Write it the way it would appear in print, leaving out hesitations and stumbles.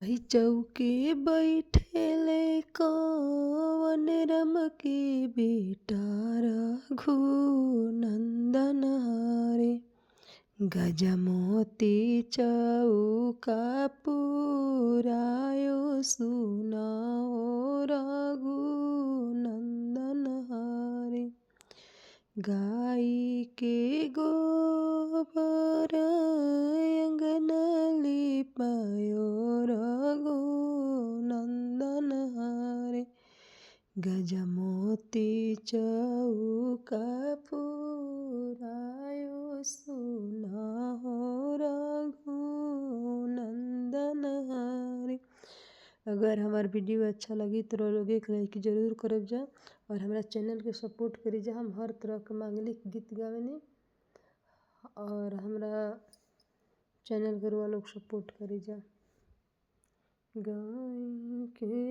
ही चौके बैठेले कवन रम के बेटा रघुनंदन हरे। गजमोती चौका पुरायो सुनाओ रघुनंदन हरे। गाई के गोबर अंगन लिपायो रघुनंदन हरे। गजमोती चौका पुरायो सुनाओ रघुनंदन हरे। अगर हमार वीडियो अच्छा लगी तो लोग एक लाइक जरूर करब जा और हमारा चैनल के सपोर्ट करी जा। हम हर तरह के मांगलिक गीत गावेनी और हमारा चैनल के लोग सपोर्ट करी जा। गाय के